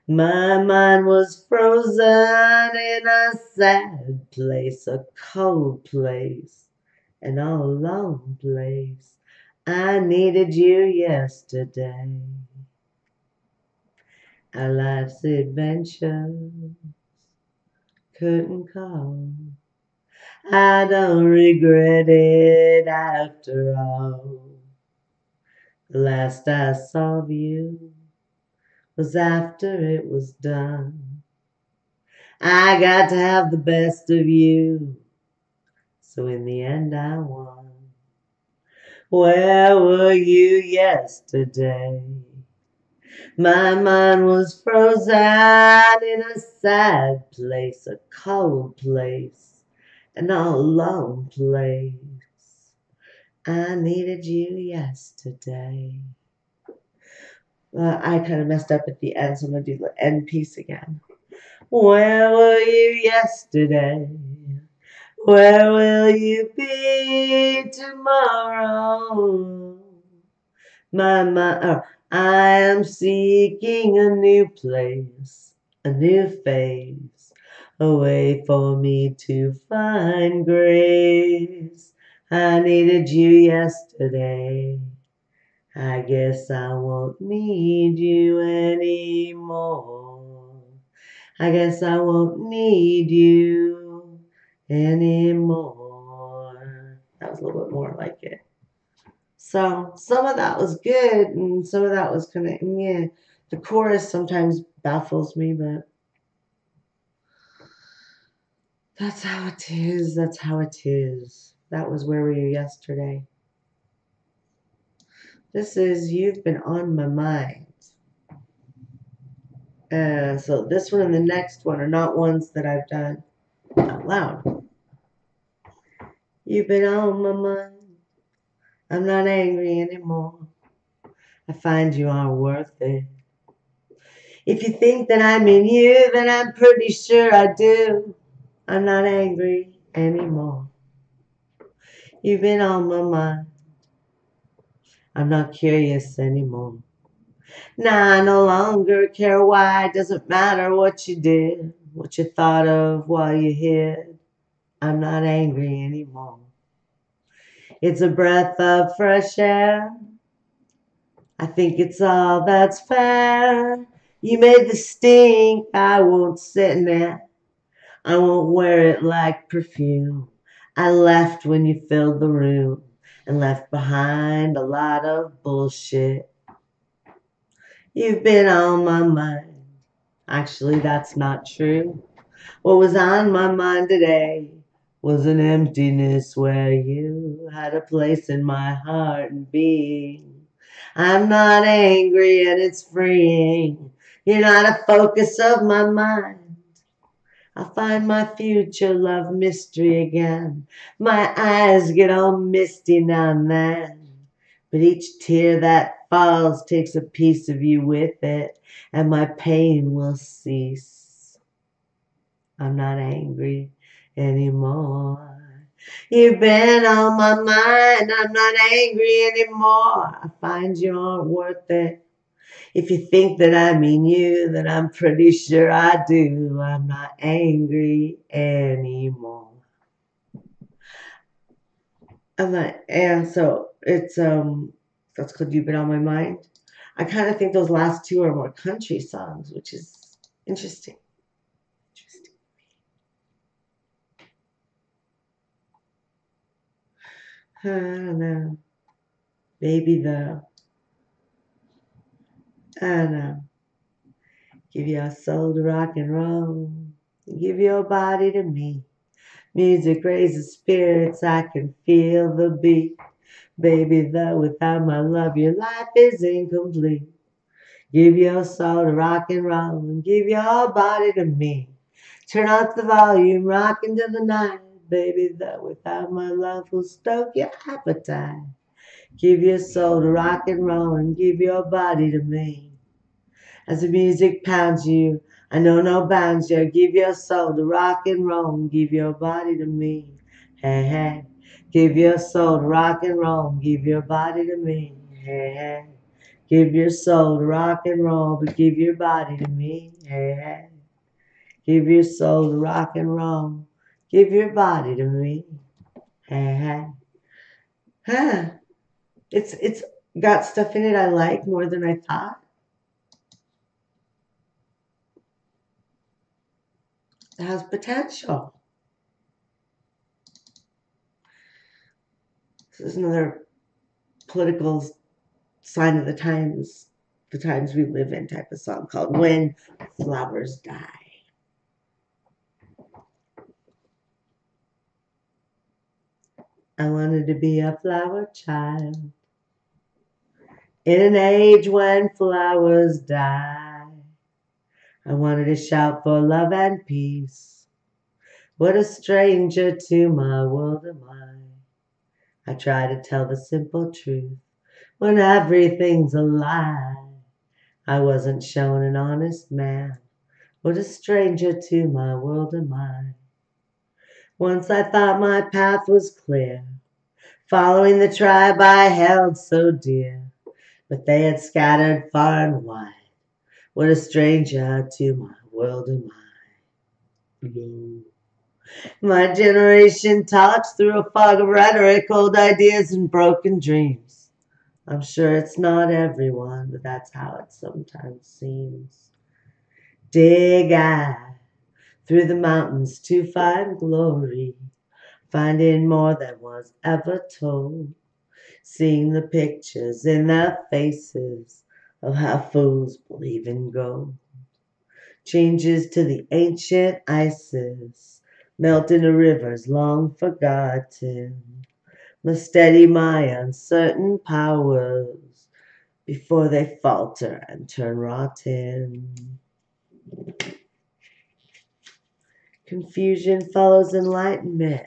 My mind was frozen in a sad place, a cold place, an all alone place. I needed you yesterday. Our life's adventures couldn't call. I don't regret it after all. The last I saw of you was after it was done. I got to have the best of you, so in the end I won. Where were you yesterday? My mind was frozen in a sad place, a cold place, an all alone place. I needed you yesterday. I kind of messed up at the end, so I'm going to do the end piece again. Where were you yesterday? Where will you be tomorrow? I am seeking a new place, a new phase, a way for me to find grace. I needed you yesterday. I guess I won't need you anymore. I guess I won't need you anymore. That was a little bit more like it. So some of that was good and some of that was kind of, yeah. The chorus sometimes baffles me, but that's how it is. That's how it is. That was Where Were You Yesterday? This is You've Been on My Mind. So this one and the next one are not ones that I've done out loud. You've been on my mind. I'm not angry anymore. I find you are worth it. If you think that I mean you, then I'm pretty sure I do. I'm not angry anymore. You've been on my mind. I'm not curious anymore. Now I no longer care why. It doesn't matter what you did, what you thought of while you hid. I'm not angry anymore. It's a breath of fresh air. I think it's all that's fair. You made the stink. I won't sit in it. I won't wear it like perfume. I left when you filled the room and left behind a lot of bullshit. You've been on my mind. Actually, that's not true. What was on my mind today was an emptiness where you had a place in my heart and being. I'm not angry and it's freeing. You're not a focus of my mind. I find my future love mystery again. My eyes get all misty now and then. But each tear that falls takes a piece of you with it, and my pain will cease. I'm not angry anymore. You've been on my mind. I'm not angry anymore. I find you aren't worth it. If you think that I mean you, then I'm pretty sure I do. I'm not angry anymore. I'm not, and so it's that's called You've Been on My Mind. I kind of think those last two are more country songs, which is interesting. Interesting. I don't know. Maybe I don't know. Give your soul to rock and roll. Give your body to me. Music raises spirits. I can feel the beat. Baby, though without my love, your life is incomplete. Give your soul to rock and roll and give your body to me. Turn up the volume, rock into the night. Baby, though without my love will stoke your appetite. Give your soul to rock and roll and give your body to me. As the music pounds you, I know no bounds you. Give your soul to rock and roll and give your body to me. Hey, hey. Give your soul to rock and roll and give your body to me. Hey, hey. Give your soul to rock and roll, but give your body to me. Hey, hey. Give your soul to rock and roll. Give your body to me. Hey, hey. Huh. It's got stuff in it I like more than I thought. It has potential. This is another political sign of the times we live in type of song called When Flowers Die. I wanted to be a flower child in an age when flowers die. I wanted to shout for love and peace. What a stranger to my world am I. I try to tell the simple truth when everything's a lie. I wasn't shown an honest man. What a stranger to my world am I. Once I thought my path was clear, following the tribe I held so dear, but they had scattered far and wide. What a stranger to my world am I. Blue. My generation talks through a fog of rhetoric, old ideas and broken dreams. I'm sure it's not everyone, but that's how it sometimes seems. Dig I through the mountains to find glory, finding more than was ever told, seeing the pictures in their faces of how fools believe in gold. Changes to the ancient ices, melt into rivers long forgotten, must steady my uncertain powers before they falter and turn rotten. Confusion follows enlightenment.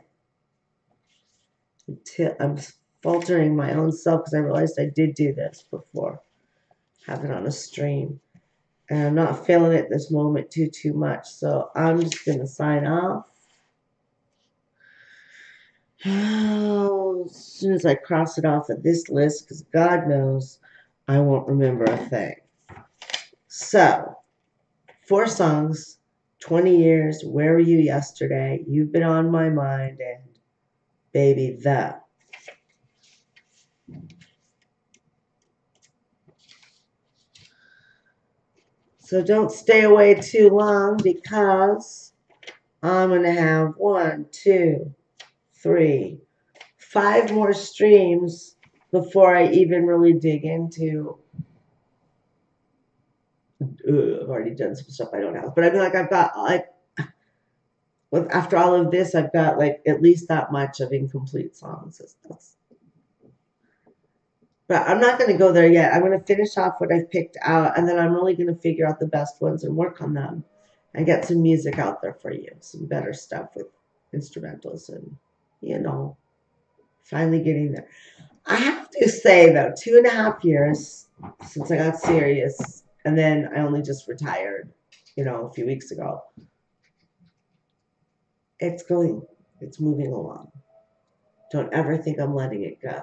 Until I'm faltering my own self because I realized I did do this before, have it on a stream. And I'm not feeling it this moment too much. So I'm just going to sign off. As soon as I cross it off of this list, because God knows I won't remember a thing. So, 4 songs, 20 years, Where Were You Yesterday, You've Been on My Mind, and Baby The. So don't stay away too long because I'm going to have 1, 2, 3, 5 more streams before I even really dig into. I've already done some stuff I don't have, but I mean, like I've got like after all of this, I've got like at least that much of incomplete songs. But I'm not going to go there yet. I'm going to finish off what I've picked out, and then I'm really going to figure out the best ones and work on them and get some music out there for you, some better stuff with instrumentals and, finally getting there. I have to say, though, 2.5 years since I got serious, and then I only just retired, a few weeks ago. It's moving along. Don't ever think I'm letting it go.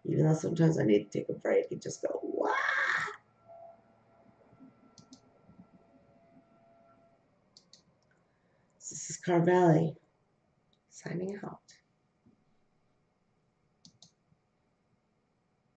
Even though sometimes I need to take a break and just go, wow. This is Karvaly signing out.